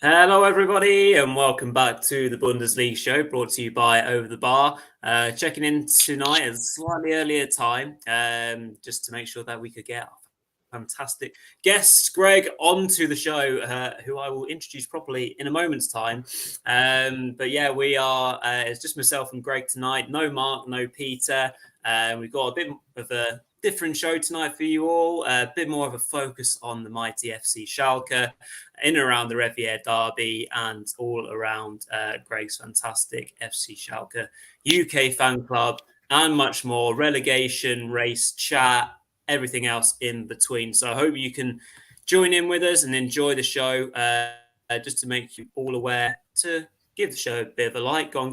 Hello, everybody, and welcome back to the Bundesliga show brought to you by Over the Bar. Checking in tonight at a slightly earlier time, just to make sure that we could get fantastic guests, Gregg, onto the show, who I will introduce properly in a moment's time. But yeah, we are, it's just myself and Gregg tonight. No Mark, no Peter. We've got a bit of a different show tonight for you all, a bit more of a focus on the mighty FC Schalke, in and around the Revierderby, and all around Gregg's fantastic FC Schalke UK Fanclub, and much more, relegation, race, chat, everything else in between. So I hope you can join in with us and enjoy the show. Just to make you all aware, to give the show a bit of a like, go on,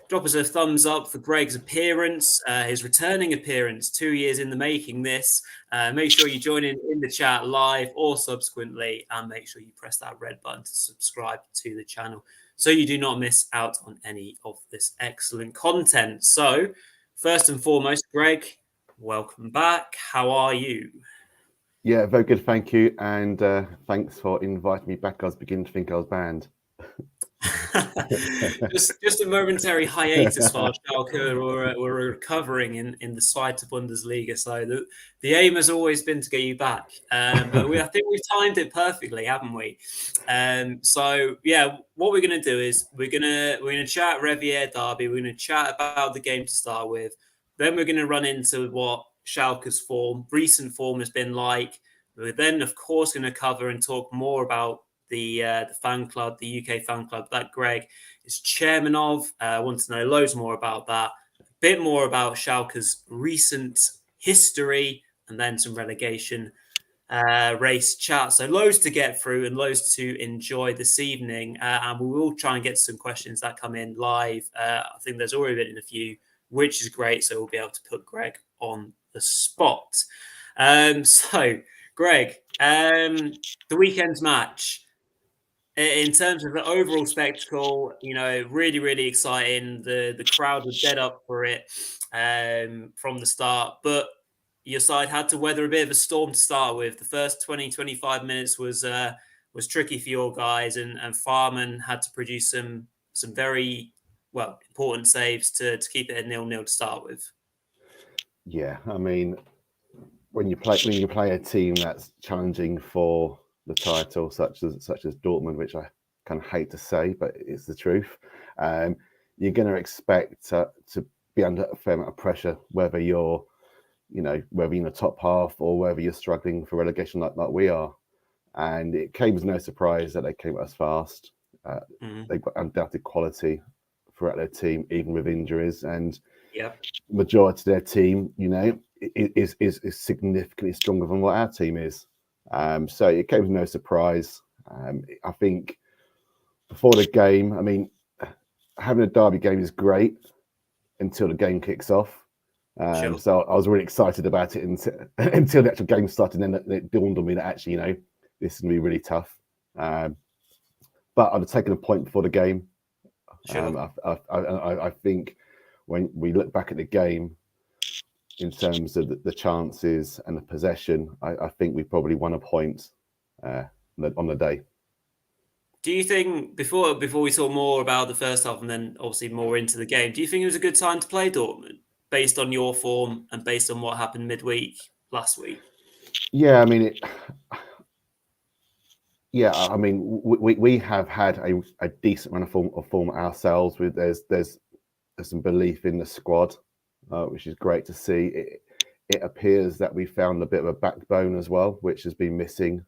drop us a thumbs up for Gregg's appearance, his returning appearance, 2 years in the making this. Make sure you join in the chat live or subsequently, and make sure you press that red button to subscribe to the channel so you do not miss out on any of this excellent content. So first and foremost, Gregg, welcome back. How are you? Yeah, very good, thank you. And thanks for inviting me back. I was beginning to think I was banned. just a momentary hiatus while Schalke were recovering in the Zweite Bundesliga. So the aim has always been to get you back. But I think we've timed it perfectly, haven't we? So yeah, what we're going to do is we're going to chat Revierderby. We're going to chat about the game to start with. Then we're going to run into what Schalke's recent form has been like. We're then, of course, going to cover and talk more about the fan club, the UK fan club that Gregg is chairman of. I want to know loads more about that, a bit more about Schalke's recent history, and then some relegation race chat. So loads to get through and loads to enjoy this evening. And we will try and get some questions that come in live. I think there's already been a few, which is great. So we'll be able to put Gregg on the spot. So, Gregg, the weekend's match, in terms of the overall spectacle, really, really exciting. The crowd was dead up for it from the start, but your side had to weather a bit of a storm to start with. The first 20-25 minutes was tricky for your guys, and Farman had to produce some very important saves to keep it at 0-0 to start with. Yeah, I mean, when you play a team that's challenging for the title, such as Dortmund, which I kind of hate to say, but it's the truth, you're going to expect to be under a fair amount of pressure, whether you're in the top half or whether you're struggling for relegation like we are. And it came as no surprise that they came at us fast. They've got undoubted quality throughout their team, even with injuries, and majority of their team, is significantly stronger than what our team is. So it came as no surprise. I think before the game, I mean, having a derby game is great until the game kicks off. Sure. So I was really excited about it until the actual game started, and then it dawned on me that actually, this is going to be really tough. But I'd have taken a point before the game. Sure. I think when we look back at the game, in terms of the chances and the possession, I think we probably won a point on the day. Do you think, before we talk more about the first half and then obviously more into the game, do you think it was a good time to play Dortmund based on your form and based on what happened midweek last week? Yeah, I mean, we have had a decent run of form ourselves. There's some belief in the squad, which is great to see. It appears that we found a bit of a backbone as well, which has been missing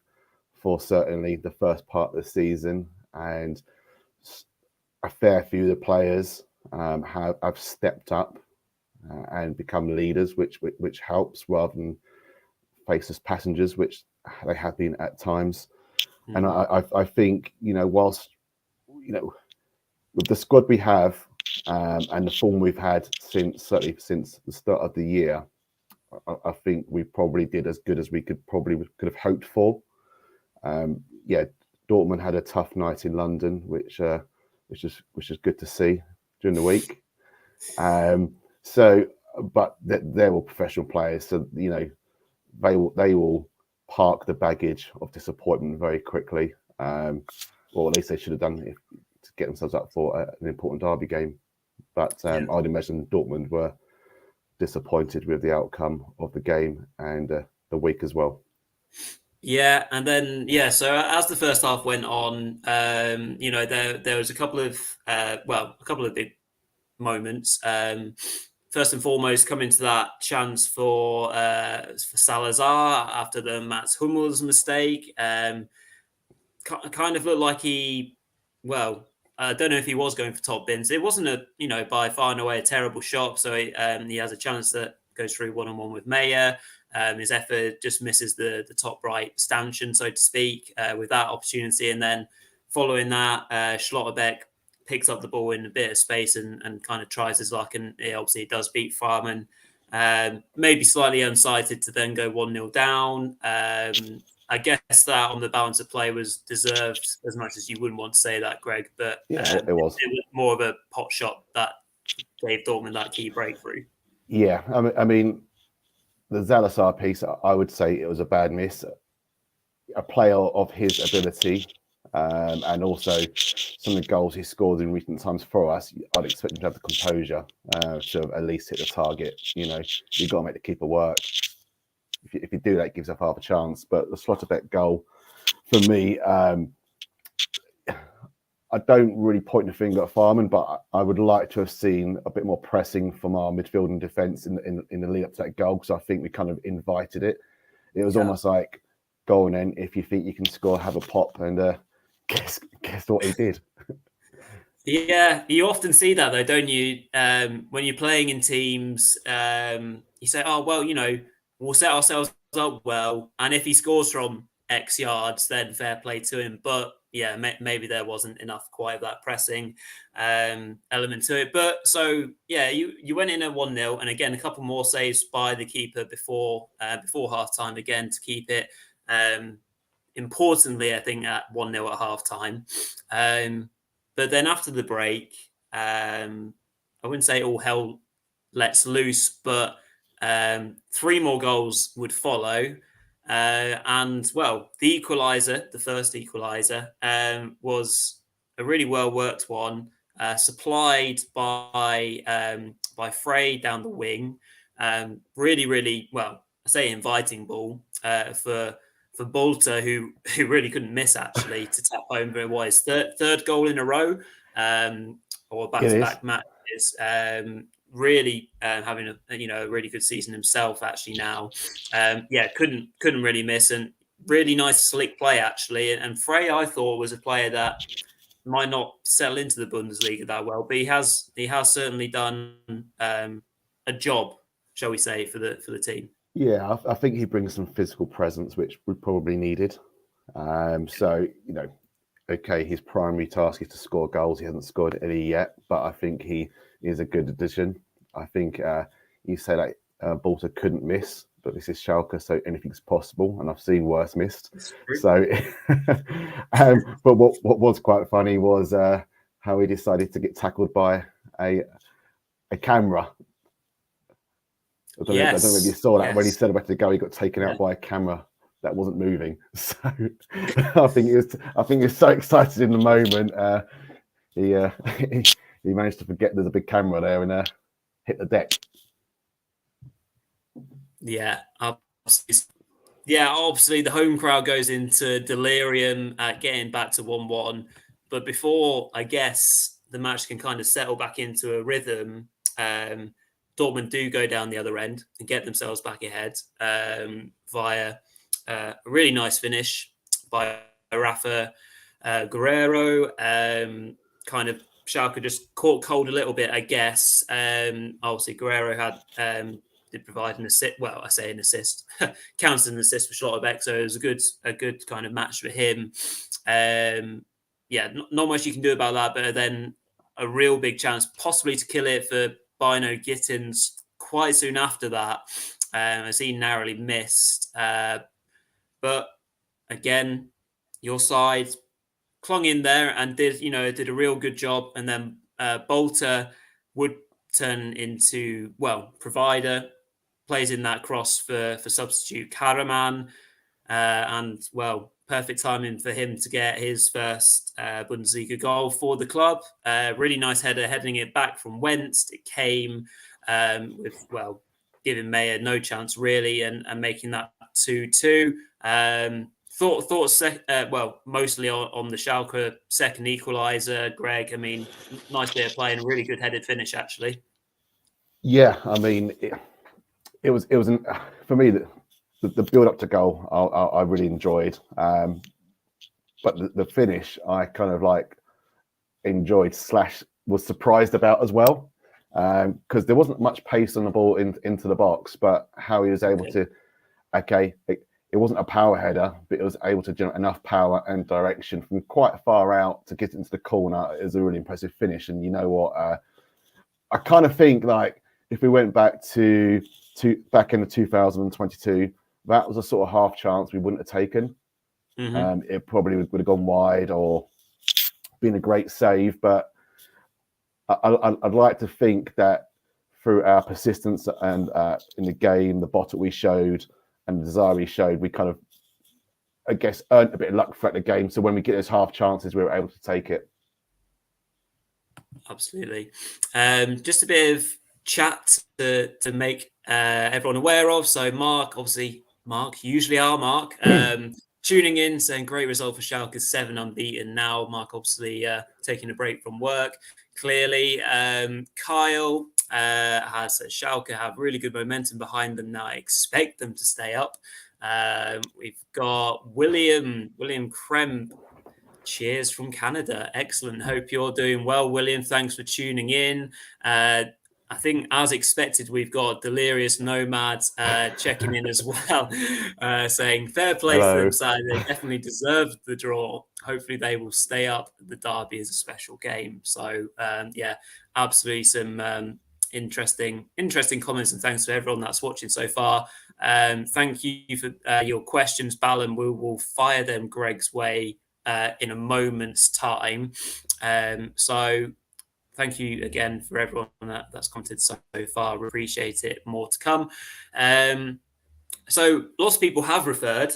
for certainly the first part of the season, and a fair few of the players have stepped up and become leaders, which helps rather than face as passengers, which they have been at times. And I think, whilst with the squad we have and the form we've had since the start of the year, I think we probably did as good as we could have hoped for. Dortmund had a tough night in London, which is good to see during the week. But they're all professional players, so they will park the baggage of disappointment very quickly. or at least they should have done to get themselves up for an important derby game. But I'd imagine Dortmund were disappointed with the outcome of the game and the week as well. Yeah, and then so as the first half went on, there was a couple of big moments. First and foremost, coming to that chance for Salazar after the Mats Hummels mistake. Kind of looked like I don't know if he was going for top bins. It wasn't by far and away a terrible shot. So he has a chance that goes through 1-on-1 with Meyer. His effort just misses the top right stanchion, so to speak, with that opportunity. And then following that, Schlotterbeck picks up the ball in a bit of space and kind of tries his luck. And he obviously does beat Farman. Maybe slightly unsighted to then go 1-0 down. I guess that on the balance of play was deserved, as much as you wouldn't want to say that, Greg. But it was more of a pot shot that gave Dortmund that key breakthrough. Yeah, I mean, the Salazar piece, I would say it was a bad miss. A player of his ability, and also some of the goals he scored in recent times for us, I'd expect him to have the composure to at least hit the target. You've got to make the keeper work. If you do that, it gives up half a chance. But the Schlotterbeck goal, for me, I don't really point the finger at Farman, but I would like to have seen a bit more pressing from our midfield and defence in the lead up to that goal, because I think we kind of invited it. It was almost like, go on then, if you think you can score, have a pop, and guess what he did. Yeah, you often see that though, don't you? When you're playing in teams, you say, "Oh well, we'll set ourselves up well, and if he scores from X yards, then fair play to him." But yeah, maybe there wasn't enough quite of that pressing element to it. But so yeah, you went in at 1-0, and again a couple more saves by the keeper before half time again to keep it. Importantly, I think at 1-0 at half time. But then after the break, I wouldn't say all hell lets loose, but 3 more goals would follow. And well, the equaliser, the first equaliser, was a really well worked one, supplied by Frey down the wing. Really, really well. I say inviting ball for Bolter, who really couldn't miss actually to tap home. But what his third goal in a row, or back-to-back matches. Really having a really good season himself actually now. Couldn't really miss, and really nice slick play actually. And Frey, I thought, was a player that might not settle into the Bundesliga that well, but he has certainly done a job, shall we say, for the team. Yeah, I think he brings some physical presence, which we probably needed. Okay, his primary task is to score goals. He hasn't scored any yet, but I think he is a good addition. I think you say that Bolter couldn't miss, but this is Schalke, so anything's possible, and I've seen worse missed. So, but what was quite funny was how he decided to get tackled by a camera. I don't know if you saw that when he said about to go, he got taken out by a camera that wasn't moving. So I think he was so excited in the moment. He managed to forget there's a big camera there and hit the deck. Yeah, obviously the home crowd goes into delirium at getting back to 1-1. But before, I guess, the match can kind of settle back into a rhythm, Dortmund do go down the other end and get themselves back ahead via a really nice finish by Rafa Guerrero. Kind of Schalke just caught cold a little bit, I guess. Obviously, Guerrero did provide an assist. Well, I say an assist, counts as an assist for Schlotterbeck, so it was a good kind of match for him. Not much you can do about that, but then a real big chance, possibly to kill it for Bino Gittins quite soon after that, as he narrowly missed. But again, your side clung in there and did a real good job. And then Bolter would turn into, provider, plays in that cross for substitute Karaman. And perfect timing for him to get his first Bundesliga goal for the club. Really nice header, heading it back from whence it came, with, well, giving Mayer no chance really, and making that 2-2. Thoughts, well, mostly on the Schalke second equaliser, Gregg. I mean, nice bit of play and a really good headed finish, actually. Yeah, I mean, it was for me the build up to goal. I really enjoyed, but the finish I kind of like enjoyed / was surprised about as well, because there wasn't much pace on the ball into the box, but how he was able to, it wasn't a power header, but it was able to generate enough power and direction from quite far out to get into the corner. It was a really impressive finish. And you know what? I kind of think like if we went back to back into 2022, that was a sort of half chance we wouldn't have taken. It probably would have gone wide or been a great save. But I'd like to think that through our persistence and in the game, the bottle we showed, and the desire we showed, we kind of, I guess, earned a bit of luck throughout the game. So when we get those half chances, we were able to take it. Absolutely. Just a bit of chat to make everyone aware of. So Mark, usually our Mark, tuning in, saying great result for Schalke, 7 unbeaten now. Mark obviously taking a break from work, clearly. Kyle has Schalke have really good momentum behind them now. I expect them to stay up. We've got William Krem. Cheers from Canada. Excellent. Hope you're doing well, William. Thanks for tuning in. I think, as expected, we've got Delirious Nomads checking in as well, saying fair play to them. So they definitely deserved the draw. Hopefully they will stay up. The derby is a special game. So, yeah, absolutely some interesting comments, and thanks to everyone that's watching so far. Thank you for your questions, Ballon. We will fire them Gregg's way in a moment's time. So thank you again for everyone that's commented so far. We appreciate it. More to come. So lots of people have referred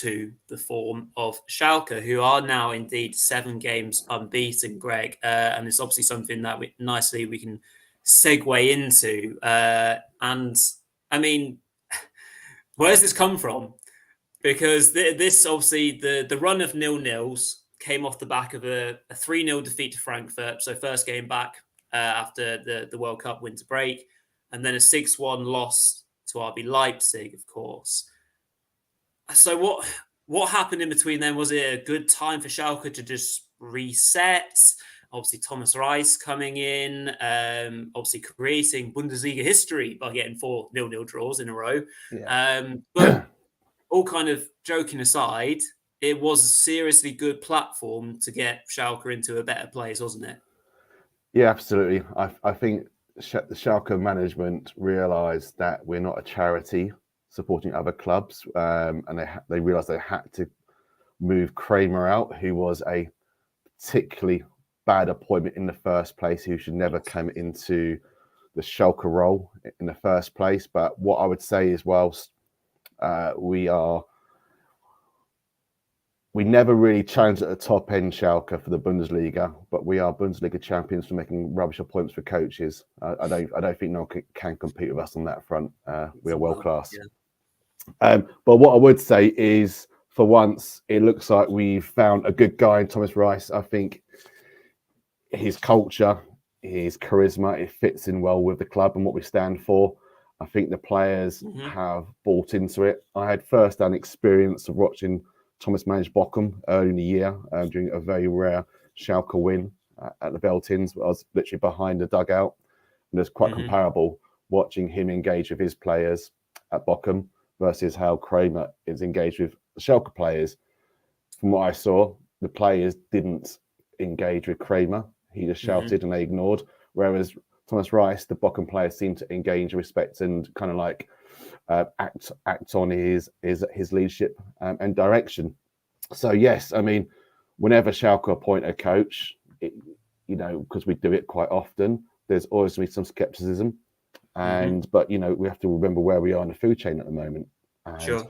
to the form of Schalke, who are now indeed 7 games unbeaten, Gregg. And it's obviously something that we can segue into. And I mean, where's this come from? Because this obviously the run of 0-0s came off the back of a 3-0 defeat to Frankfurt. So first game back after the World Cup winter break, and then a 6-1 loss to RB Leipzig, of course. So what happened in between then? Was it a good time for Schalke to just reset? Obviously, Thomas Reis coming in, obviously creating Bundesliga history by getting 4 0-0 draws in a row. Yeah. But all kind of joking aside, it was a seriously good platform to get Schalke into a better place, wasn't it? Yeah, absolutely. I think the Schalke management realised that we're not a charity supporting other clubs, and they realised they had to move Kramer out, who was a particularly bad appointment in the first place, who should never come into the Schalke role in the first place. But what I would say is, whilst we never really challenged at the top end Schalke for the Bundesliga, but we are Bundesliga champions for making rubbish appointments for coaches. I don't think no one can compete with us on that front. We are world class. Yeah. But what I would say is, for once, it looks like we've found a good guy in Thomas Reis. I think his culture, his charisma, it fits in well with the club and what we stand for. I think the players have bought into it. I had first-hand experience of watching Thomas manage Bochum early in the year during a very rare Schalke win at the Veltins. I was literally behind the dugout, and it's quite comparable watching him engage with his players at Bochum versus how Kramer is engaged with the Schalke players. From what I saw, the players didn't engage with Kramer. He just shouted and they ignored. Whereas Thomas Reis, the Bochum players seem to engage, respect, and kind of like act on his leadership and direction. So yes, I mean, whenever Schalke appoint a coach, because we do it quite often, there's always going to be some skepticism, but we have to remember where we are in the food chain at the moment. Sure.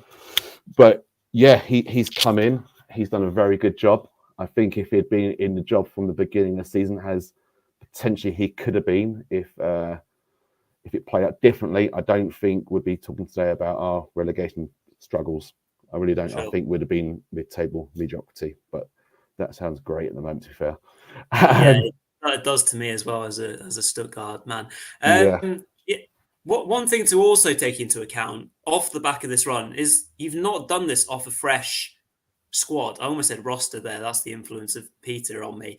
But yeah, he's come in. he's done a very good job. I think if he'd been in the job from the beginning of the season, as potentially he could have been if it played out differently, I don't think we'd be talking today about our relegation struggles. I really don't. Sure. I think we'd have been mid-table mediocrity, but that sounds great at the moment, to be fair. Yeah, it does to me as well as a Stuttgart man. Yeah. One thing to also take into account off the back of this run is you've not done this off a fresh squad. I almost said roster there. That's the influence of Peter on me.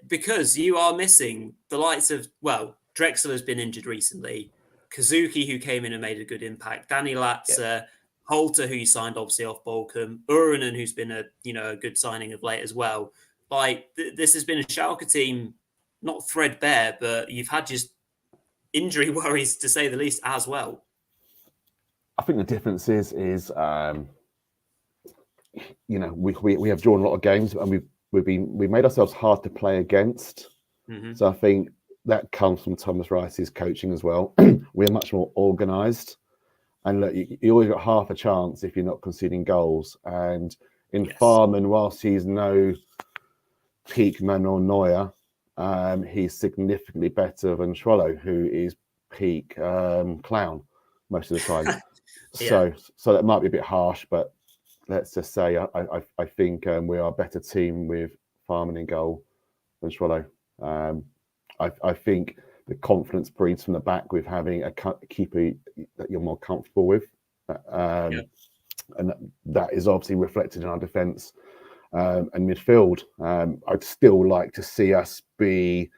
Because you are missing the likes of, well, Drexler has been injured recently. Kazuki, who came in and made a good impact. Danny Latzer, Holter, who you signed obviously off Bolcom. Urinen, who's been a good signing of late as well. Like this has been a Schalke team, not threadbare, but you've had just injury worries to say the least as well. I think the difference is we have drawn a lot of games and we've made ourselves hard to play against. Mm-hmm. So I think that comes from Thomas Rice's coaching as well. We're much more organised, and look, you always got half a chance if you're not conceding goals. And in Farman, whilst he's no peak Manuel Neuer, he's significantly better than Schwallow, who is peak Clown most of the time. So that might be a bit harsh, but let's just say I think we are a better team with Farman in goal than Schwallow. I think the confidence breeds from the back with having a keeper that you're more comfortable with. And that is obviously reflected in our defence and midfield. I'd still like to see us be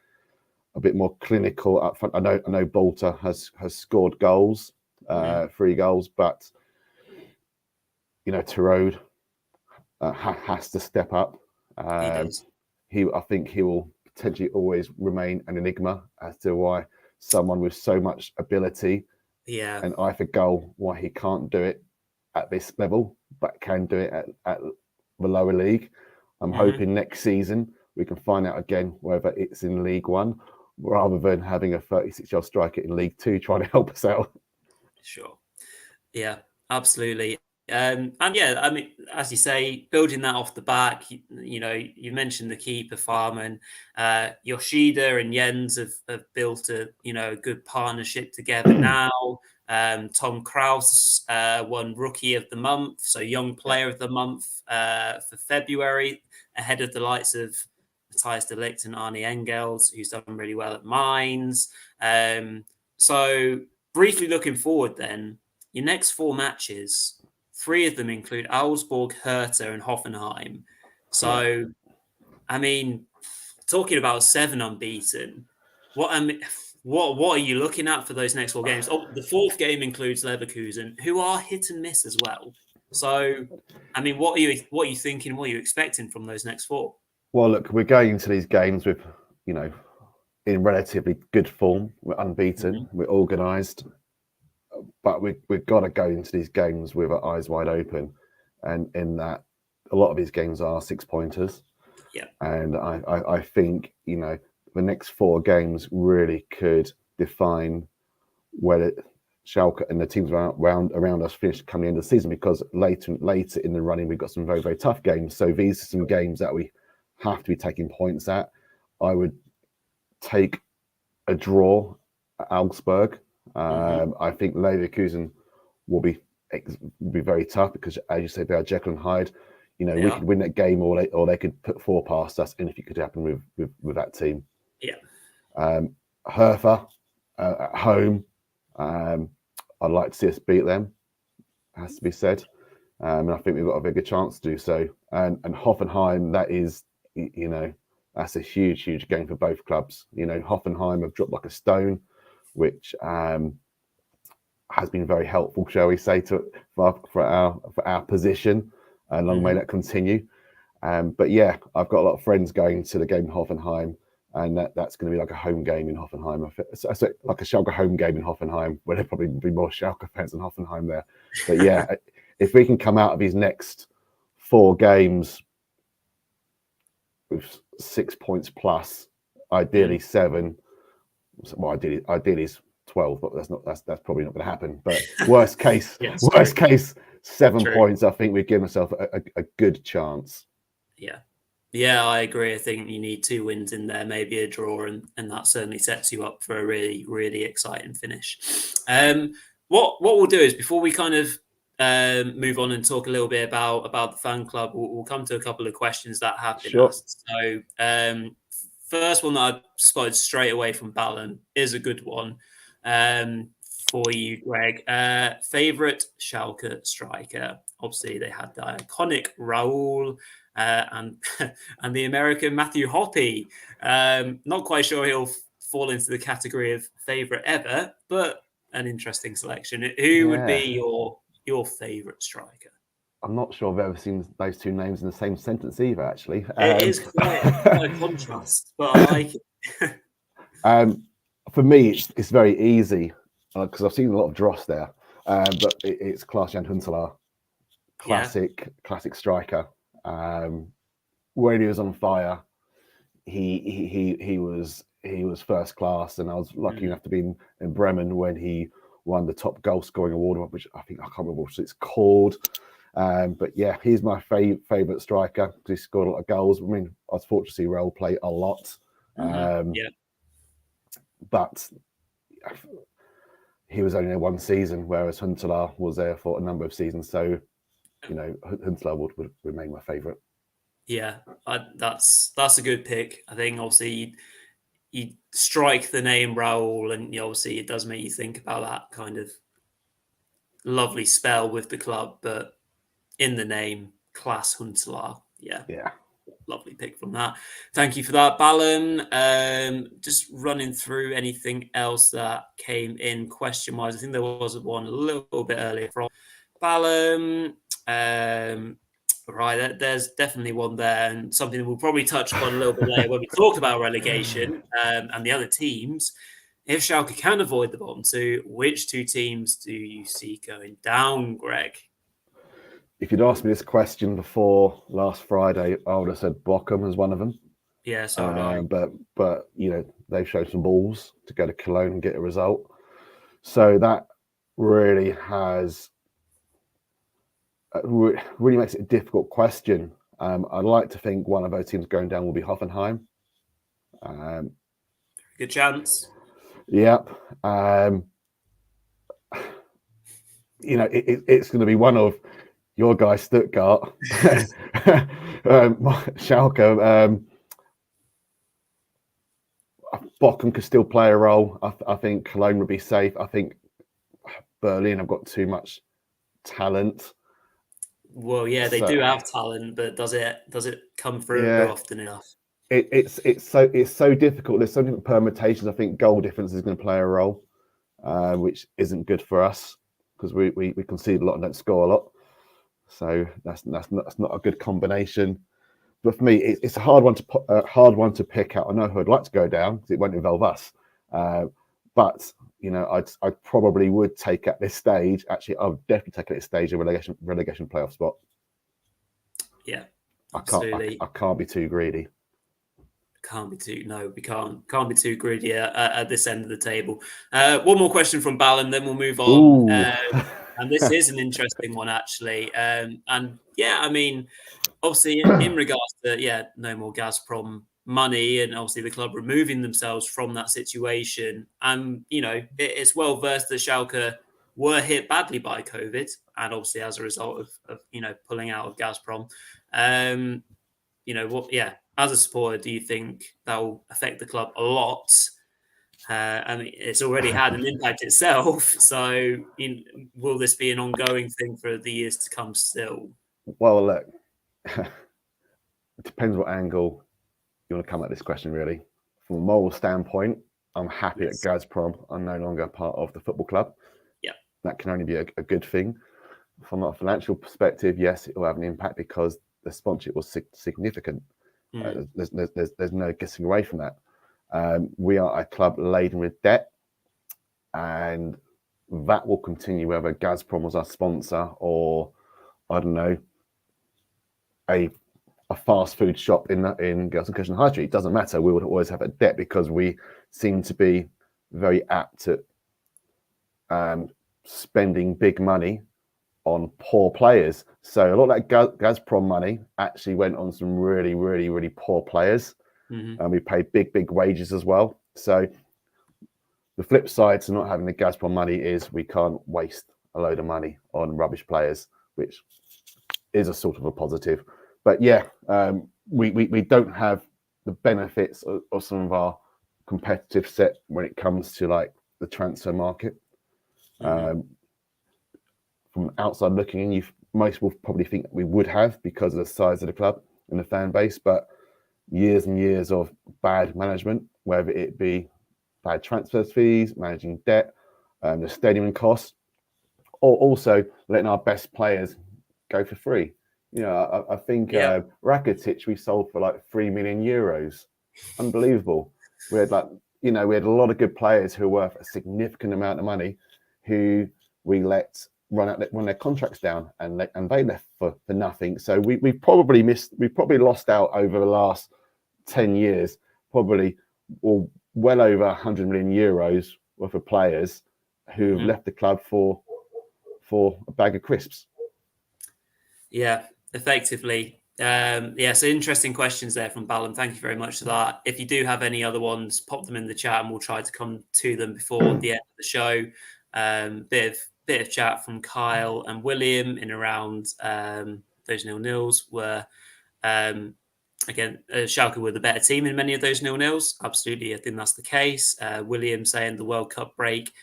a bit more clinical up front. I know Bolter has scored goals, 3 goals, but Terode has to step up. I think he will potentially always remain an enigma as to why someone with so much ability and eye for goal, why he can't do it at this level, but can do it at the lower league. I'm hoping next season we can find out again whether it's in League One rather than having a 36-year-old striker in League Two trying to help us out. Sure. Yeah, absolutely. And yeah, I mean, as you say, building that off the back, you mentioned the keeper Farman, Yoshida and Jens have built a good partnership together now. Tom Kraus won Rookie of the Month, so Young Player of the Month for February, ahead of the likes of Matthias de Ligt and Arne Engels, who's done really well at Mainz. So briefly looking forward then, your next 4 matches, 3 of them include Augsburg, Hertha, and Hoffenheim. So, I mean, talking about 7 unbeaten, what are you looking at for those next 4 games? Oh, the 4th game includes Leverkusen, who are hit and miss as well. So, I mean, what are you thinking? What are you expecting from those next 4? Well, look, we're going into these games with, in relatively good form. We're unbeaten. We're organised. But we've got to go into these games with our eyes wide open, and in that a lot of these games are 6-pointers. Yeah, and I think the next 4 games really could define whether Schalke and the teams around us finish coming the end of the season, because later in the running we've got some very, very tough games. So these are some games that we have to be taking points at. I would take a draw at Augsburg. I think Leverkusen will be very tough because, as you say, they are Jekyll and Hyde. We could win that game, or they could put 4 past us. Anything could happen with that team. Yeah. Hertha at home. I'd like to see us beat them. Has to be said. And I think we've got a very good chance to do so. And Hoffenheim, that is, that's a huge, huge game for both clubs. Hoffenheim have dropped like a stone, which has been very helpful, shall we say, for our position. And long may that continue. But yeah, I've got a lot of friends going to the game in Hoffenheim, and that's going to be like a home game in Hoffenheim. So like a Schalke home game in Hoffenheim, where there'll probably be more Schalke fans than Hoffenheim there. But yeah, if we can come out of these next 4 games with 6 points plus, ideally 7. Well, ideally is 12, but that's probably not going to happen. But worst case, 7 True. points, I think we've given ourselves a good chance. Yeah, I agree. I think you need 2 wins in there, maybe a draw, and that certainly sets you up for a really, really exciting finish. What we'll do is, before we kind of move on and talk a little bit about the fan club, we'll come to a couple of questions that have been asked. So first one that I spotted straight away from Ballon is a good one for you, Greg. Favorite Schalke striker? Obviously, they had the iconic Raul. And the American Matthew Hoppe. Not quite sure he'll fall into the category of favourite ever, but an interesting selection. Who would be your favourite striker? I'm not sure I've ever seen those 2 names in the same sentence either, actually. It is quite a contrast, but I like it. For me, it's very easy because I've seen a lot of dross there, but it's Klaas-Jan Huntelaar, classic striker. When he was on fire, he was first class, and I was lucky enough to be in Bremen when he won the top goal scoring award, which I can't remember what it's called. But yeah, he's my favorite striker because he scored a lot of goals. I mean, I was fortunate to see Raul play a lot. But he was only there 1 season, whereas Huntelaar was there for a number of seasons. So, Huntelaar would remain my favourite. Yeah, that's a good pick. I think obviously you strike the name Raul, and obviously it does make you think about that kind of lovely spell with the club, but in the name, Klaas Huntelaar. Yeah. Lovely pick from that. Thank you for that, Ballon. Just running through anything else that came in question-wise. I think there was one a little bit earlier from Ballon. Right, there's definitely one there, and something that we'll probably touch upon a little bit later when we talk about relegation and the other teams. If Schalke can avoid the bottom 2, which 2 teams do you see going down, Greg? If you'd asked me this question before last Friday, I would have said Bochum as one of them. Yeah, so would I. But they've shown some balls to go to Cologne and get a result. So that really makes it a difficult question. I'd like to think one of those teams going down will be Hoffenheim. Good chance. Yep. It's going to be one of your guys, Stuttgart, Schalke. Bochum could still play a role. I think Cologne would be safe. I think Berlin have got too much talent. Well, yeah, they do have talent, but does it come through often enough? It's so difficult. There's so many permutations. I think goal difference is going to play a role, which isn't good for us because we concede a lot and don't score a lot. So that's not a good combination. But for me, it's a hard one to pick out. I know who I'd like to go down because it won't involve us. But I probably would take at this stage. Actually, I would definitely take at this stage a relegation playoff spot. Yeah, absolutely. I can't be too greedy. We can't be too greedy at this end of the table. One more question from Ballon, then we'll move on. And this is an interesting one, actually. And yeah, I mean, obviously, in regards to no more Gazprom money, and obviously the club removing themselves from that situation, and it's well versed that Schalke were hit badly by COVID, and obviously as a result of pulling out of Gazprom. As a supporter, do you think that will affect the club a lot? I mean, it's already had an impact itself. So, will this be an ongoing thing for the years to come still? Well, look, it depends what angle you want to come at this question, really. From a moral standpoint, I'm happy that Gazprom are no longer part of the football club. Yeah. That can only be a good thing. From a financial perspective, yes, it will have an impact because the sponsorship was significant. There's no getting away from that. We are a club laden with debt, and that will continue whether Gazprom was our sponsor or, I don't know, a fast food shop in Gelsenkirchen High Street. It doesn't matter. We would always have a debt because we seem to be very apt at spending big money on poor players. So a lot of that Gazprom money actually went on some really, really, really poor players. And we paid big wages as well. So the flip side to not having the Gazprom money is we can't waste a load of money on rubbish players, which is a sort of a positive. But yeah, we don't have the benefits of some of our competitive set when it comes to like the transfer market. From outside looking in, most will probably think we would have because of the size of the club and the fan base, but years and years of bad management, whether it be bad transfer fees, managing debt, the stadium costs, or also letting our best players go for free. You know, I think Rakitic we sold for like €3 million. Unbelievable. We had we had a lot of good players who were worth a significant amount of money, who we let run their contracts down, and they left for nothing. So we probably lost out over the last 10 years, probably well over €100 million worth of players who have left the club for a bag of crisps. Yeah, effectively. So interesting questions there from Ballum. Thank you very much for that. If you do have any other ones, pop them in the chat and we'll try to come to them before the end of the show. Bit of chat from Kyle and William in around those 0-0s were again, Schalke were the better team in many of those 0-0s. Absolutely, I think that's the case. William saying the World Cup break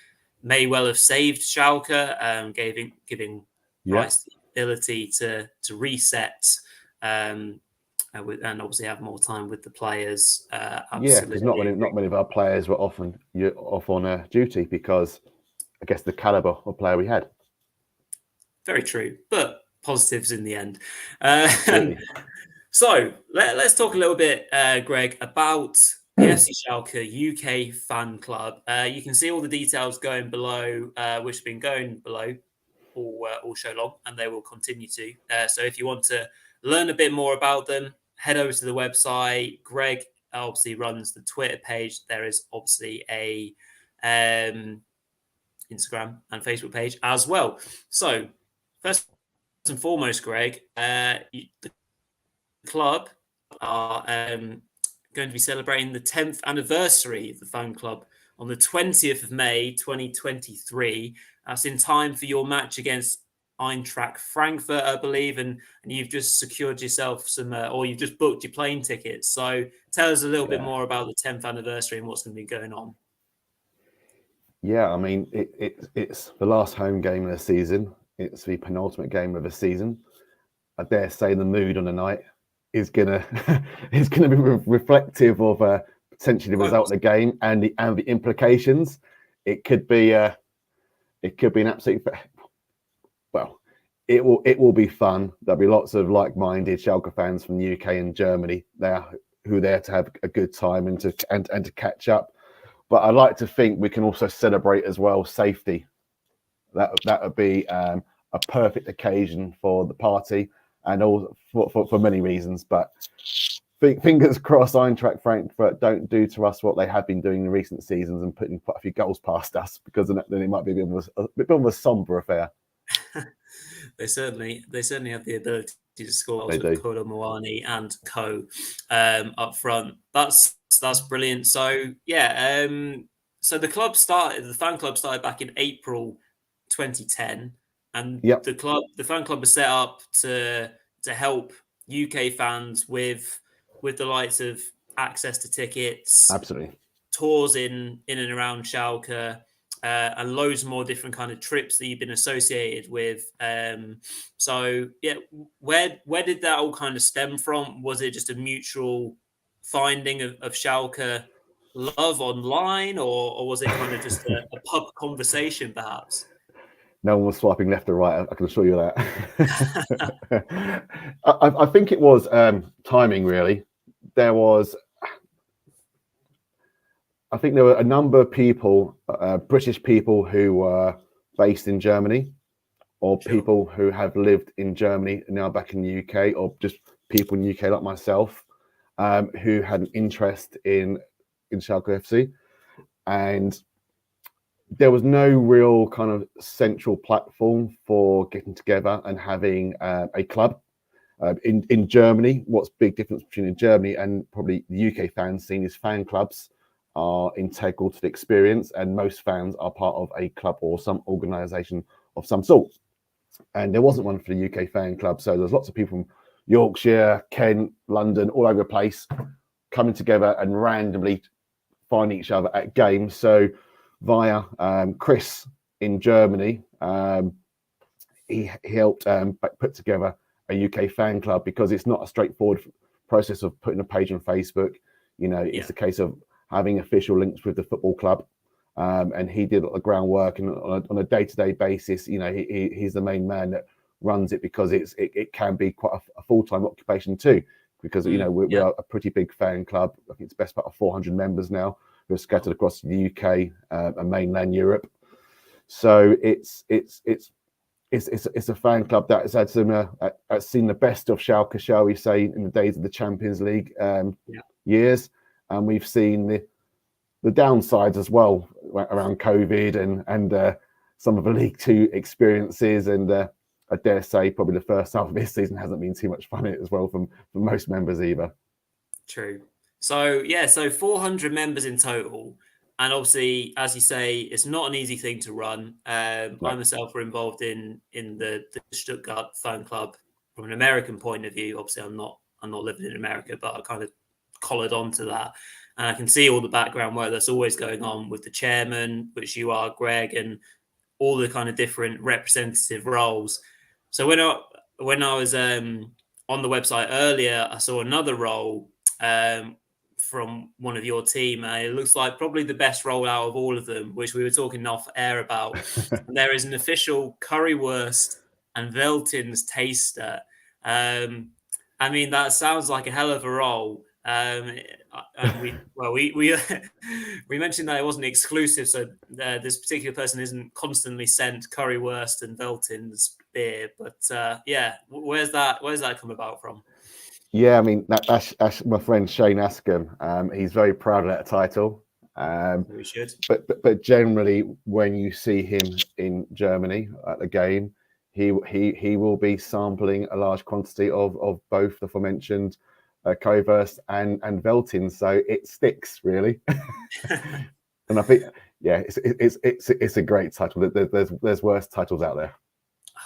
may well have saved Schalke, giving Rice the ability to reset and obviously have more time with the players. Because not many of our players were off on duty because I guess the caliber of player we had. Very true, but positives in the end. So let's talk a little bit, Greg, about the FC Schalke UK Fanclub. You can see all the details going below, which have been going below all show long, and they will continue to. So if you want to learn a bit more about them, head over to the website. Gregg obviously runs the Twitter page. There is obviously a Instagram and Facebook page as well. So first and foremost, Gregg, the club are going to be celebrating the 10th anniversary of the fan club on the 20th of May 2023. That's in time for your match against Eintracht Frankfurt, I believe, and you've just secured yourself some, or you've just booked your plane tickets. So tell us a little bit more about the 10th anniversary and what's going to be going on. Yeah, I mean, it's the last home game of the season. It's the penultimate game of the season. I dare say the mood on the night is gonna be reflective of potentially the result of the game and the implications. It could be an absolute. Well, it will be fun. There'll be lots of like-minded Schalke fans from the UK and Germany there who are there to have a good time and to catch up. But I'd like to think we can also celebrate as well safety. That would be a perfect occasion for the party and all for many reasons. But fingers crossed, Eintracht Frankfurt don't do to us what they have been doing in recent seasons and putting quite a few goals past us, because then it might be a bit of a somber affair. They certainly have the ability to score with Kolo Muani and Co up front. That's brilliant. So yeah, so the fan club started back in April 2010, and the fan club was set up to help UK fans with the likes of access to tickets, absolutely, tours in and around Schalke, and loads more different kind of trips that you've been associated with. So yeah, where did that all kind of stem from? Was it just a mutual finding of Schalke love online, or was it kind of just a pub conversation, perhaps? No one was swiping left or right, I can assure you that. I think it was timing, really. I think there were a number of people, British people who were based in Germany, or people who have lived in Germany now back in the UK, or just people in the UK like myself, who had an interest in Schalke FC. And there was no real kind of central platform for getting together and having a club. In Germany, what's big difference between in Germany and probably the UK fan scene is fan clubs are integral to the experience, and most fans are part of a club or some organisation of some sort. And there wasn't one for the UK fan club, so there's lots of people from Yorkshire, Kent, London, all over the place coming together and randomly finding each other at games. So via Chris in Germany, he helped put together a UK fan club, because it's not a straightforward process of putting a page on Facebook. You know, it's a case of having official links with the football club. And he did the groundwork, and on a day-to-day basis, you know, he's the main man that runs it, because it can be quite a full-time occupation too, because you know we are a pretty big fan club. I think it's best part of 400 members now, who are scattered across the UK and mainland Europe. So it's a fan club that has had has seen the best of Schalke, shall we say, in the days of the Champions League years, and we've seen the downsides as well around COVID and some of the League Two experiences. And I dare say probably the first half of this season hasn't been too much fun as well for most members either. True. So 400 members in total. And obviously, as you say, it's not an easy thing to run. I myself were involved in the Stuttgart fan club from an American point of view. Obviously, I'm not living in America, but I kind of collared onto that. And I can see all the background work that's always going on with the chairman, which you are, Gregg, and all the kind of different representative roles. So when I was on the website earlier, I saw another role from one of your team. It looks like probably the best role out of all of them, which we were talking off air about. And there is an official currywurst and Veltins taster. I mean, that sounds like a hell of a role. And we mentioned that it wasn't exclusive, so this particular person isn't constantly sent currywurst and Veltins beer. But where's that come about from? Yeah, I mean that's my friend Shane Askham. He's very proud of that title. We should. But generally, when you see him in Germany at the game, he will be sampling a large quantity of both the aforementioned currywurst and Veltins, so it sticks really. And I think it's a great title. There's worse titles out there.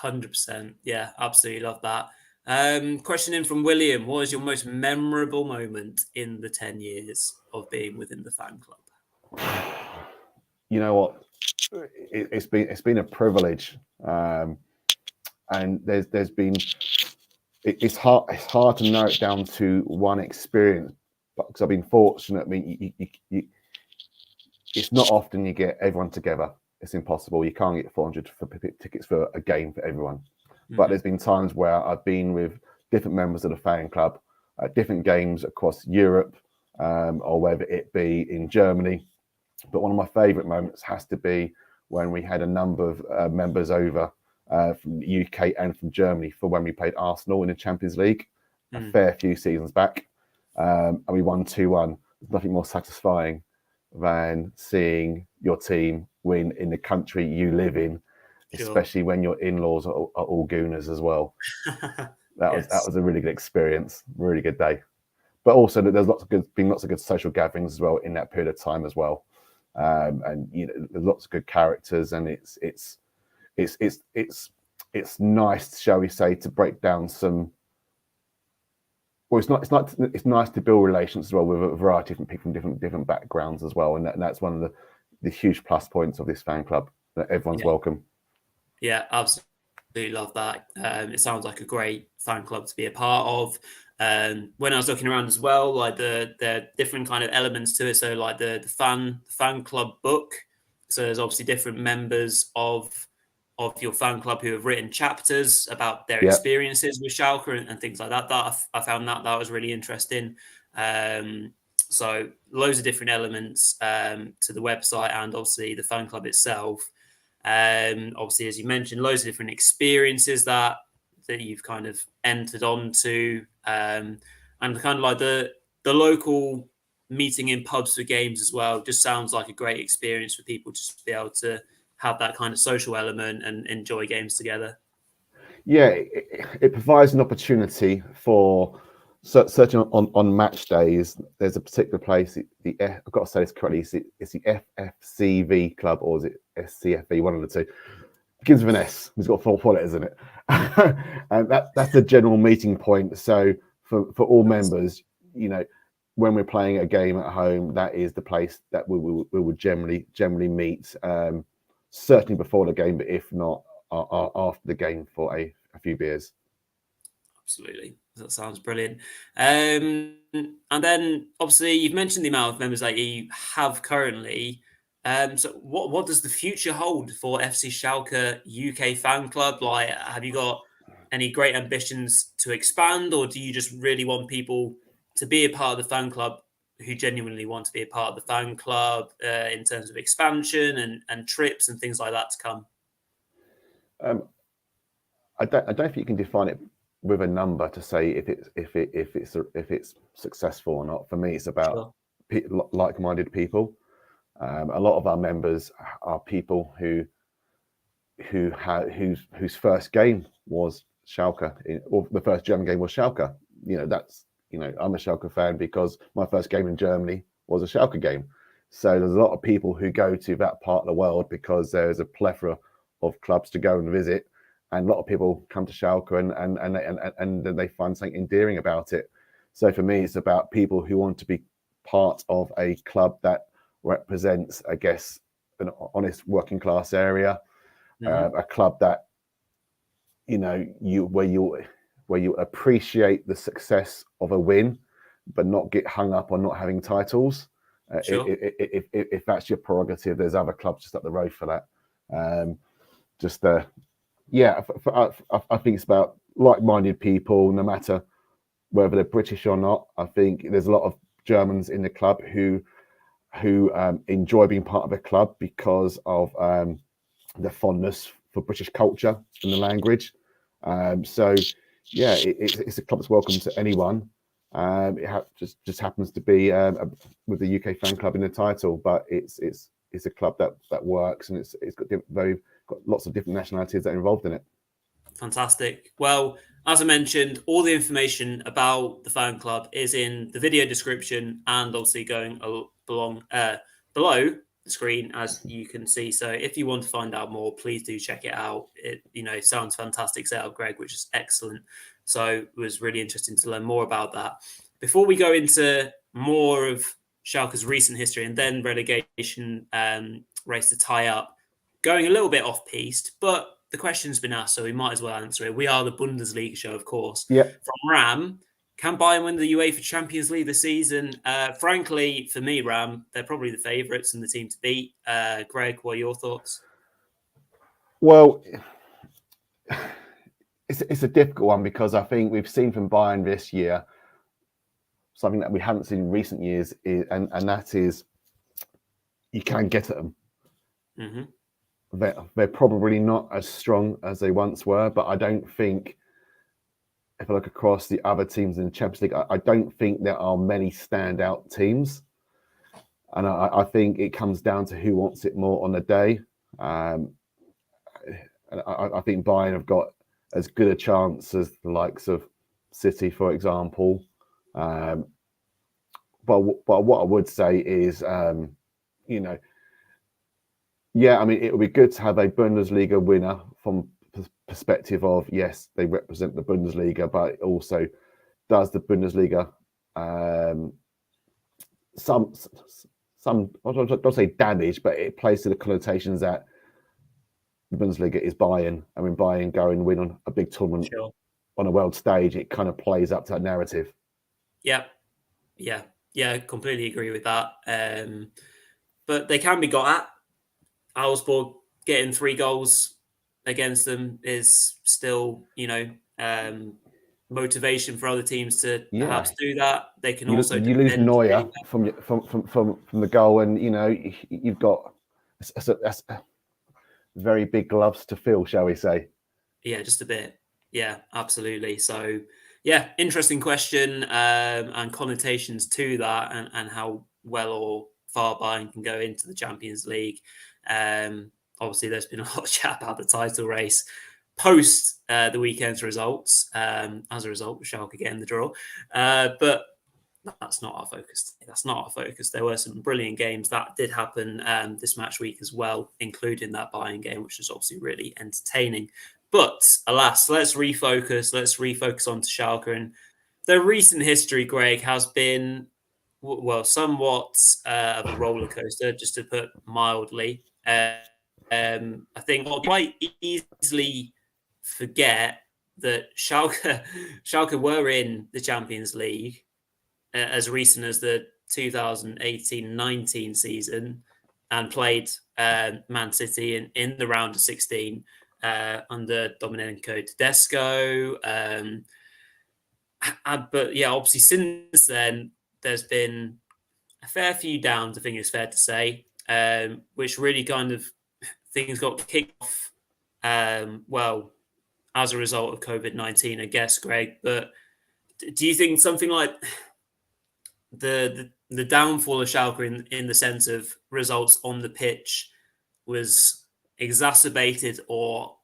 100%. Yeah, absolutely love that. Question in from William: what is your most memorable moment in the 10 years of being within the fan club? You know what? It's been a privilege, and there's been. It's hard to narrow it down to one experience, because I've been fortunate. I mean, it's not often you get everyone together. It's impossible. You can't get 400 tickets for a game for everyone. Mm-hmm. But there's been times where I've been with different members of the fan club at different games across Europe, or whether it be in Germany. But one of my favourite moments has to be when we had a number of members over from the UK and from Germany for when we played Arsenal in the Champions League a fair few seasons back, and we won 2-1. There's nothing more satisfying than seeing your team win in the country you live in, especially when your in-laws are all Gooners as well. That was a really good experience, really good day. But also there's been lots of good social gatherings as well in that period of time as well, and you know there's lots of good characters, and it's nice, shall we say, to break down some. Well, it's nice to build relations as well with a variety of different people from different backgrounds as well, and that's one of the huge plus points of this fan club, that everyone's welcome. Yeah, absolutely love that. It sounds like a great fan club to be a part of. When I was looking around as well, like the different kind of elements to it. So like the fan club book. So there's obviously different members of your fan club who have written chapters about their experiences with Schalke and things like that. I found that was really interesting. So loads of different elements to the website and obviously the fan club itself. Obviously, as you mentioned, loads of different experiences that you've kind of entered onto, and kind of like the local meeting in pubs for games as well just sounds like a great experience for people just to be able to have that kind of social element and enjoy games together. Yeah, it provides an opportunity for searching on match days. There's a particular place. I've got to say this correctly. It's the FFCV club, or is it SCFV? One of the two. It begins with an S. It's got four letters in it, and that's the general meeting point. So for all members, when we're playing a game at home, that is the place that we would generally meet. Certainly before the game, but if not, after the game for a few beers. Absolutely. That sounds brilliant. And then obviously you've mentioned the amount of members that you have currently. So what does the future hold for FC Schalke UK Fan Club? Like, have you got any great ambitions to expand, or do you just really want people to be a part of the fan club who genuinely want to be a part of the fan club in terms of expansion and trips and things like that to come? I don't think you can define it with a number to say if it's successful or not. For me, it's about like-minded people. A lot of our members are people whose first game was Schalke, or the first German game was Schalke. I'm a Schalke fan because my first game in Germany was a Schalke game. So there's a lot of people who go to that part of the world because there's a plethora of clubs to go and visit, and a lot of people come to Schalke and they find something endearing about it. So for me, it's about people who want to be part of a club that represents, I guess, an honest working class area, a club that where you appreciate the success of a win, but not get hung up on not having titles. If that's your prerogative, there's other clubs just up the road for that. I think it's about like-minded people, no matter whether they're British or not. I think there's a lot of Germans in the club who enjoy being part of the club because of the fondness for British culture and the language. It's a club that's welcome to anyone. It just happens to be with the UK Fan Club in the title, but it's a club that works, and it's got lots of different nationalities that are involved in it. Fantastic. Well, as I mentioned, all the information about the fan club is in the video description and obviously going below the screen, as you can see. So if you want to find out more, please do check it out. It sounds fantastic setup, Greg, which is excellent. So it was really interesting to learn more about that. Before we go into more of Schalke's recent history and then relegation race to tie up, going a little bit off-piste, but the question's been asked, so we might as well answer it. We are the Bundesliga show, of course. Yeah. From Ram, can Bayern win the UEFA Champions League this season? Frankly, for me, Ram, they're probably the favourites and the team to beat. Greg, what are your thoughts? Well, it's a difficult one because I think we've seen from Bayern this year something that we haven't seen in recent years, and that is you can get at them. Mm-hmm. They're probably not as strong as they once were, but I don't think, if I look across the other teams in the Champions League, I don't think there are many standout teams. And I think it comes down to who wants it more on the day. And I think Bayern have got as good a chance as the likes of City, for example. But what I would say is, it would be good to have a Bundesliga winner from perspective of, yes, they represent the Bundesliga, but also does the Bundesliga some I don't say damage, but it plays to the connotations that the Bundesliga is Bayern, and when Bayern go and win on a big tournament on a world stage, it kind of plays up to that narrative. Yeah, completely agree with that. But they can be got at. Augsburg getting 3 goals against them is still, motivation for other teams to perhaps do that. They can you lose Neuer from the goal, and you've got that's very big gloves to fill, shall we say? Yeah, just a bit. Yeah, absolutely. So, yeah, interesting question, and connotations to that, and how well or far Bayern can go into the Champions League. Obviously, there's been a lot of chat about the title race post the weekend's results. As a result, Schalke getting the draw, but that's not our focus. That's not our focus. There were some brilliant games that did happen this match week as well, including that Bayern game, which was obviously really entertaining. But alas, let's refocus. Let's refocus on to Schalke. And their recent history, Greg, has been, well, somewhat of a roller coaster, just to put mildly. I think I'll quite easily forget that Schalke were in the Champions League as recent as the 2018-19 season and played Man City in the round of 16 under Domenico Tedesco. But yeah, obviously since then, there's been a fair few downs, I think it's fair to say, which really kind of things got kicked off, well, as a result of COVID-19, I guess, Greg. But do you think something like the downfall of Schalke in the sense of results on the pitch was exacerbated or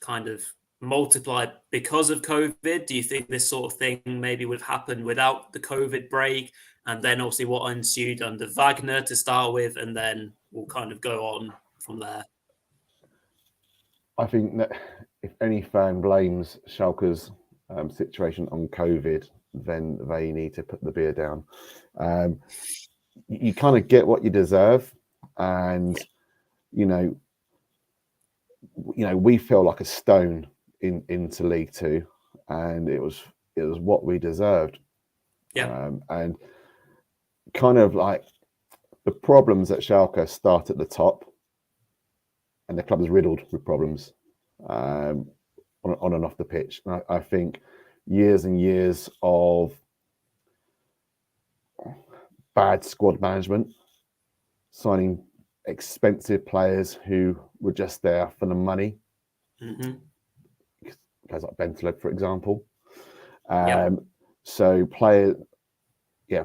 kind of multiplied because of COVID? Do you think this sort of thing maybe would have happened without the COVID break? And then obviously what ensued under Wagner to start with, and then we'll kind of go on from there. I think that if any fan blames Schalke's situation on COVID, then they need to put the beer down. You kind of get what you deserve, and we fell like a stone into League Two, and it was what we deserved. Yeah, and kind of like the problems at Schalke start at the top, and the club is riddled with problems on and off the pitch. And I think years and years of bad squad management, signing expensive players who were just there for the money. Mm-hmm. Players like Bentaleb, for example. Yep. So players, yeah,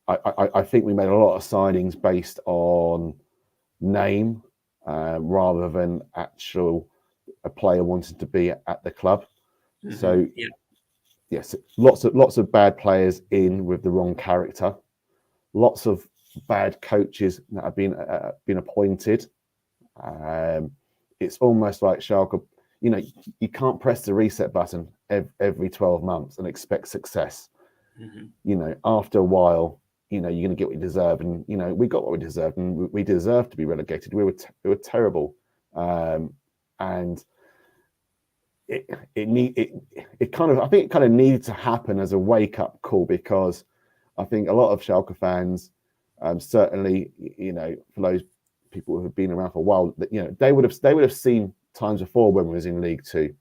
I think we made a lot of signings based on name rather than actual a player wanting to be at the club. Mm-hmm. So yes, lots of bad players in with the wrong character. Lots of bad coaches that have been appointed. It's almost like Schalke. You can't press the reset button every 12 months and expect success. Mm-hmm. After a while, you're going to get what you deserve, and we got what we deserved, and we deserved to be relegated. We were terrible, and it kind of, I think it kind of needed to happen as a wake up call, because I think a lot of Schalke fans, certainly, for those people who have been around for a while, that they would have seen times before when we was in League Two,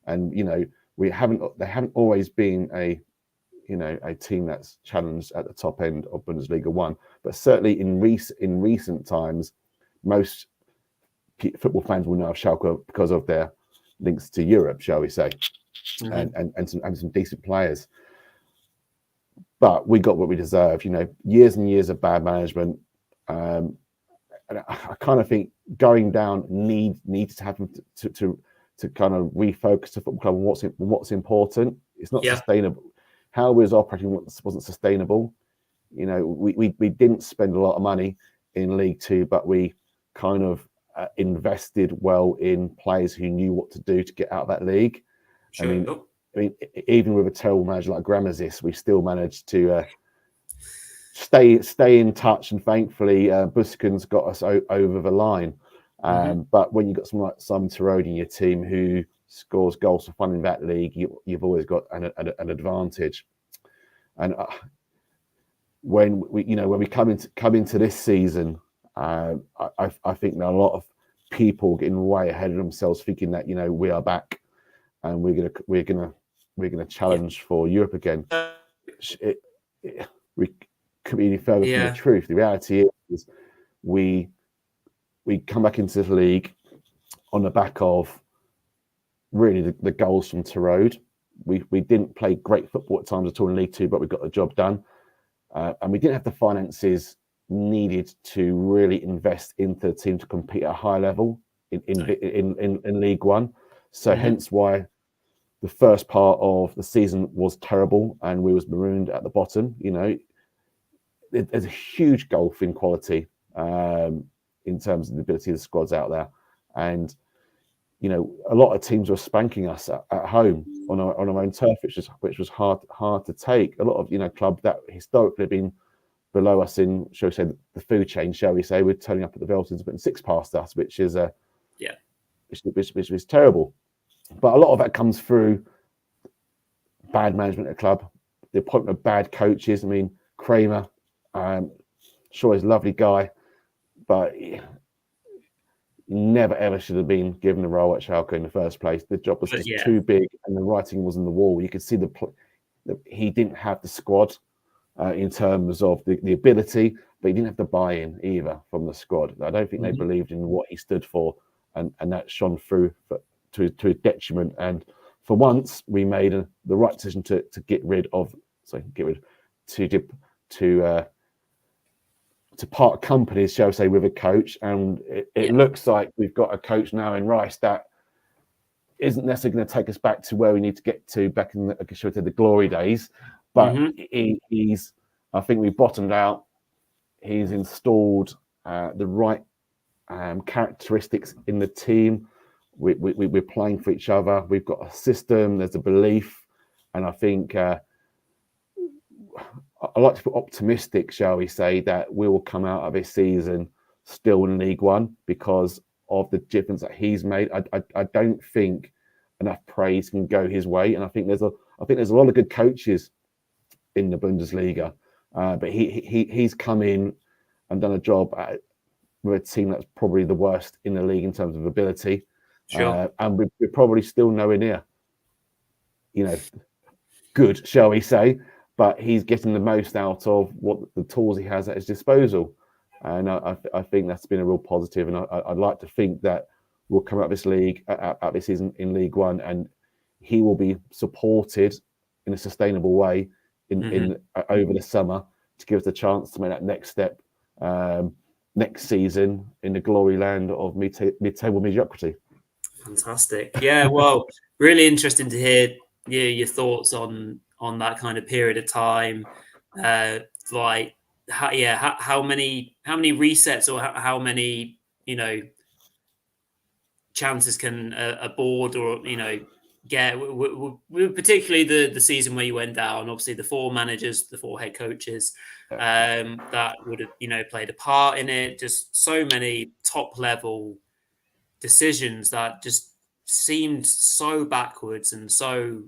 and they haven't always been a team that's challenged at the top end of Bundesliga 1, but certainly in recent times, most football fans will know of Schalke because of their links to Europe, shall we say, mm-hmm. and some decent players. But we got what we deserve, years and years of bad management. And I kind of think going down needs to happen to kind of refocus the football club on what's important. It's not sustainable. How we was operating wasn't sustainable. We didn't spend a lot of money in League Two, but we kind of invested well in players who knew what to do to get out of that league. Sure. I mean, even with a terrible manager like Gramazis, we still managed to stay in touch, and thankfully, Busquets got us over the line. Mm-hmm. But when you've got someone like Simon Terode in your team who scores goals for fun in that league, you've always got an advantage. And when we come into this season, I think there are a lot of people getting way ahead of themselves, thinking that we are back and we're gonna challenge for Europe again. We could be any further from the truth. The reality is, we come back into the league on the back of really the goals from Terode. We didn't play great football at times at all in League Two, but we got the job done. And we didn't have the finances needed to really invest into the team to compete at a high level in League One. So hence why the first part of the season was terrible and we was marooned at the bottom. You know, there's a huge gulf in quality in terms of the ability of the squads out there. And, you know, a lot of teams were spanking us at home on our own turf, which was hard to take. A lot of, you know, clubs that historically have been below us in, shall we say, the food chain, shall we say, we're turning up at the Veltons and putting 6 past us, which is which is terrible. But a lot of that comes through bad management at the club, the appointment of bad coaches. I mean, Kramer, sure, he's a lovely guy, but never ever should have been given a role at Schalke in the first place. The job was just too big, and the writing was on the wall. You could see he didn't have the squad in terms of the ability, but he didn't have the buy-in either from the squad. I don't think they believed in what he stood for, and that shone through to a detriment. And for once, we made the right decision to part companies, shall we say, with a coach. And it looks like we've got a coach now in Rice that isn't necessarily going to take us back to where we need to get to back in the glory days. But he's, I think we bottomed out. He's installed the right characteristics in the team. We're playing for each other. We've got a system. There's a belief, and I think I like to be optimistic, shall we say, that we will come out of this season still in League One because of the difference that he's made. I don't think enough praise can go his way, and I think there's a lot of good coaches in the Bundesliga, but he's come in and done a job with a team that's probably the worst in the league in terms of ability. Sure. And we're probably still nowhere near, you know, good, shall we say, but he's getting the most out of what the tools he has at his disposal. And I think that's been a real positive. And I'd like to think that we'll come out of this league, out this season in League One, and he will be supported in a sustainable way in over the summer to give us a chance to make that next step next season in the glory land of mid-table mediocrity. Fantastic. Yeah, well, really interesting to hear your thoughts on that kind of period of time. Like, how many resets or how many, you know, chances can a board or, you know, get? Particularly the season where you went down. Obviously, the 4 managers, the 4 head coaches, that would have, you know, played a part in it. Just so many top level decisions that just seemed so backwards and so,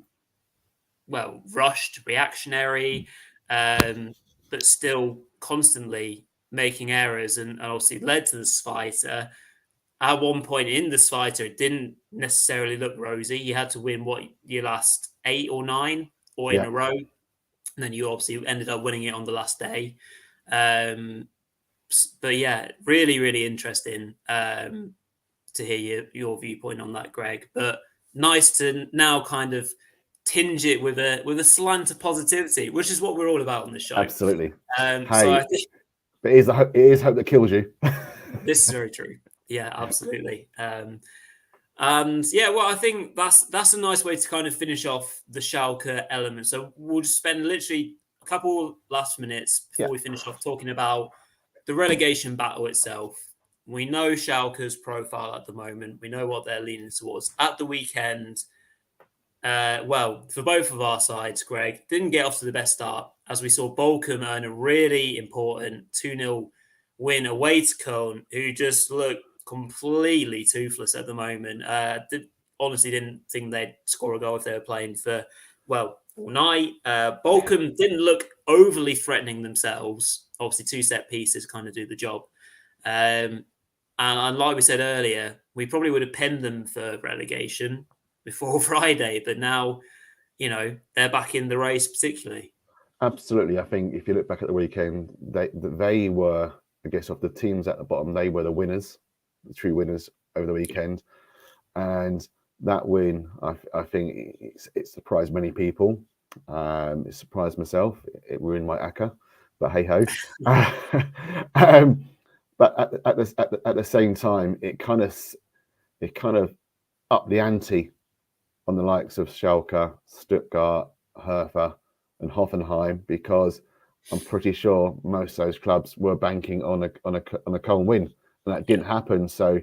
well, rushed, reactionary, but still constantly making errors, and obviously led to the Sviter. At one point in the Sviter, it didn't necessarily look rosy. You had to win your last 8 or 9 or in a row, and then you obviously ended up winning it on the last day. But yeah, really, really interesting to hear your viewpoint on that, Greg. But nice to now kind of tinge it with a slant of positivity, which is what we're all about on the show. Absolutely. So I think but it is hope that kills you. This is very true. Yeah, absolutely. And yeah, well, I think that's a nice way to kind of finish off the Schalke element. So we'll just spend literally a couple last minutes before we finish off talking about the relegation battle itself. We know Schalke's profile at the moment. We know what they're leaning towards. At the weekend, well, for both of our sides, Greg, didn't get off to the best start, as we saw Bochum earn a really important 2-0 win away to Köln, who just look completely toothless at the moment. Honestly didn't think they'd score a goal if they were playing for, well, all night. Bochum didn't look overly threatening themselves. Obviously, 2 set pieces kind of do the job. And like we said earlier, we probably would have penned them for relegation before Friday, but now, you know, they're back in the race particularly. Absolutely. I think if you look back at the weekend, they were, I guess, of the teams at the bottom, they were the winners, the true winners over the weekend. And that win, I think it surprised many people. It surprised myself. It ruined my ACCA, but hey ho. But at the same time, it kind of upped the ante on the likes of Schalke, Stuttgart, Hertha, and Hoffenheim, because I'm pretty sure most of those clubs were banking on a Köln win, and that didn't happen. So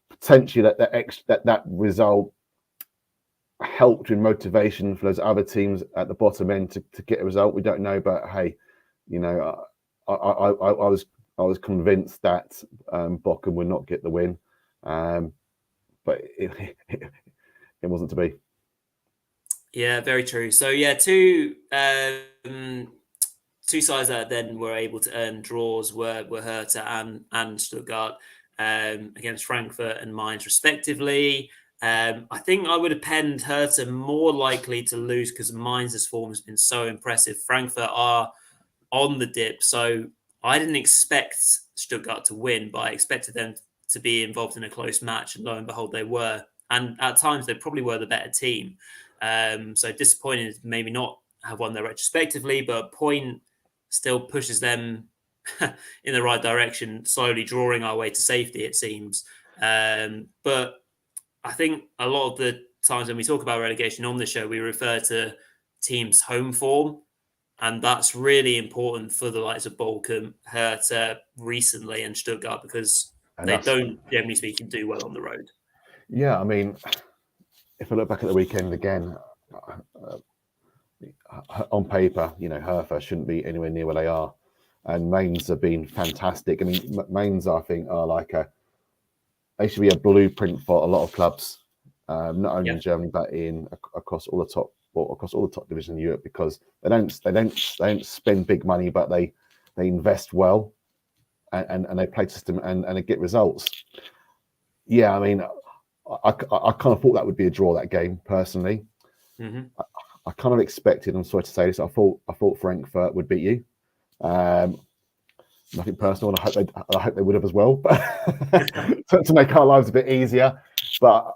potentially that result helped with motivation for those other teams at the bottom end to get a result. We don't know, but hey, you know, I was convinced that Bochum would not get the win, but it wasn't to be. Yeah, very true. So yeah, two sides that then were able to earn draws were Hertha and Stuttgart against Frankfurt and Mainz respectively. I think I would have penned Hertha more likely to lose because Mainz's form has been so impressive. Frankfurt are on the dip, so I didn't expect Stuttgart to win, but I expected them to be involved in a close match, and lo and behold, they were. And at times, they probably were the better team. So disappointed, maybe not have won there retrospectively, but a point still pushes them in the right direction, slowly drawing our way to safety, it seems. But I think a lot of the times when we talk about relegation on the show, we refer to teams' home form. And that's really important for the likes of Bochum, Hertha recently, and Stuttgart, because they don't, generally speaking, do well on the road. Yeah, I mean, if I look back at the weekend again, on paper, you know, Hertha shouldn't be anywhere near where they are, and Mainz have been fantastic. I mean, Mainz, I think, are like they should be a blueprint for a lot of clubs, not only in Germany but across all the top divisions in Europe, because they don't spend big money, but they invest well, and they play system and they get results. Yeah, I mean, I kind of thought that would be a draw, that game, personally. Mm-hmm. I kind of expected, I'm sorry to say this, I thought Frankfurt would beat you. Nothing personal, and I hope they would have as well, but to make our lives a bit easier. But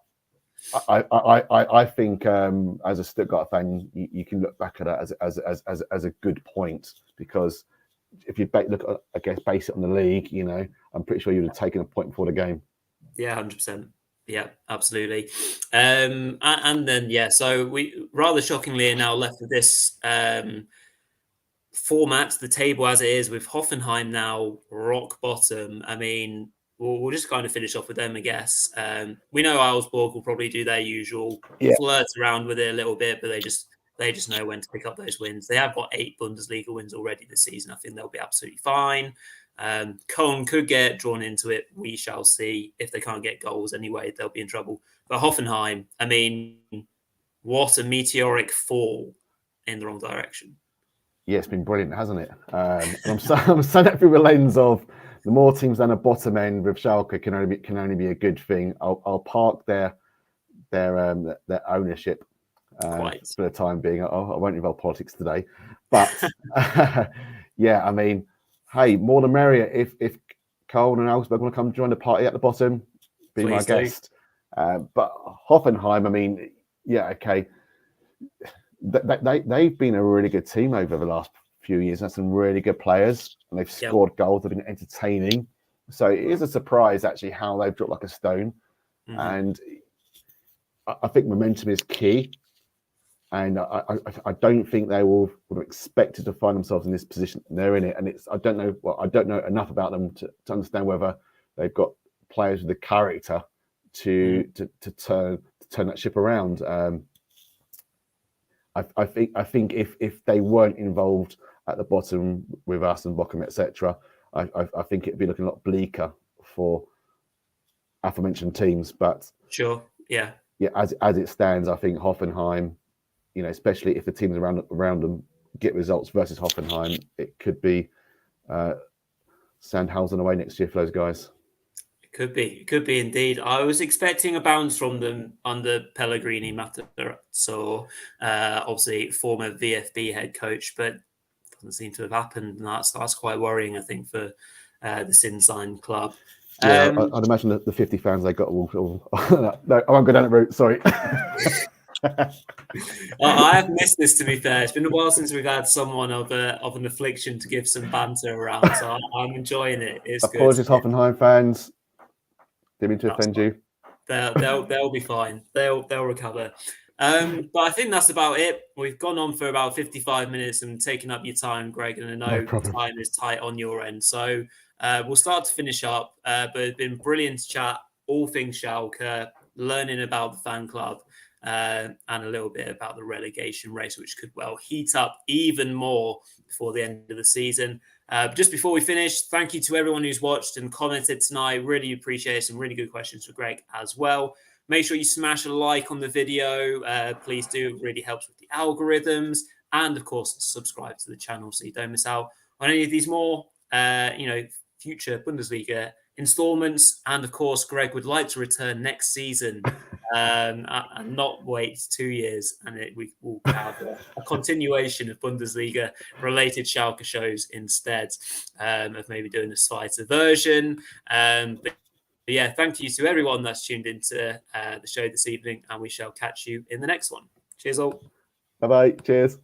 I think as a Stuttgart fan, you can look back at that as a good point, because if you base it on the league, you know, I'm pretty sure you would have taken a point before the game. Yeah, 100%. Yeah, absolutely. And then, so we rather shockingly are now left with this format, the table as it is, with Hoffenheim now rock bottom. I mean, we'll just kind of finish off with them, I guess. We know Augsburg will probably do their usual, flirt around with it a little bit, but they just know when to pick up those wins. They have got 8 Bundesliga wins already this season. I think they'll be absolutely fine. Köln could get drawn into it. We shall see. If they can't get goals anyway, they'll be in trouble. But Hoffenheim, I mean, what a meteoric fall in the wrong direction. Yeah, it's been brilliant, hasn't it? And I'm saying that through the lens of the more teams down the bottom end with Schalke can only be a good thing. I'll park their ownership for the time being. I won't involve politics today, but yeah, I mean, hey, more the merrier. If Köln and Augsburg want to come join the party at the bottom, be my guest. But Hoffenheim, I mean, yeah, okay. They've been a really good team over the last few years. Had some really good players, and they've scored goals. They've been entertaining. So it is a surprise actually how they've dropped like a stone. Mm-hmm. And I think momentum is key. And I don't think they would have expected to find themselves in this position. They're in it, and I don't know enough about them to understand whether they've got players with the character to turn that ship around. I think if they weren't involved at the bottom with us and Bochum, etc., I think it'd be looking a lot bleaker for aforementioned teams. But sure, yeah, as it stands, I think Hoffenheim, you know, especially if the teams around them get results versus Hoffenheim, it could be Sandhausen away next year for those guys. It could be indeed. I was expecting a bounce from them under Pellegrini Matarazzo, obviously former VfB head coach, but doesn't seem to have happened. And that's quite worrying, I think, for the Sinsheim club. Yeah, I'd imagine that the 50 fans they got all no, I won't go down that route. Sorry. I have missed this, to be fair. It's been a while since we've had someone of an affliction to give some banter around, so I'm enjoying it. It's Apologies, good. Hoffenheim fans. Didn't mean to offend you. They'll be fine. They'll recover. But I think that's about it. We've gone on for about 55 minutes and taken up your time, Greg, and I know time is tight on your end. So we'll start to finish up. But it's been brilliant to chat all things Schalke, learning about the fan club, and a little bit about the relegation race, which could well heat up even more before the end of the season. Just before we finish, thank you to everyone who's watched and commented tonight. Really appreciate some really good questions for Greg as well. Make sure you smash a like on the video. Please do. It really helps with the algorithms. And, of course, subscribe to the channel so you don't miss out on any of these more, future Bundesliga installments. And, of course, Greg would like to return next season and not wait 2 years. And we will have a continuation of Bundesliga-related Schalke shows instead of maybe doing a slighter version. But yeah, thank you to everyone that's tuned into the show this evening, and we shall catch you in the next one. Cheers all. Bye-bye. Cheers.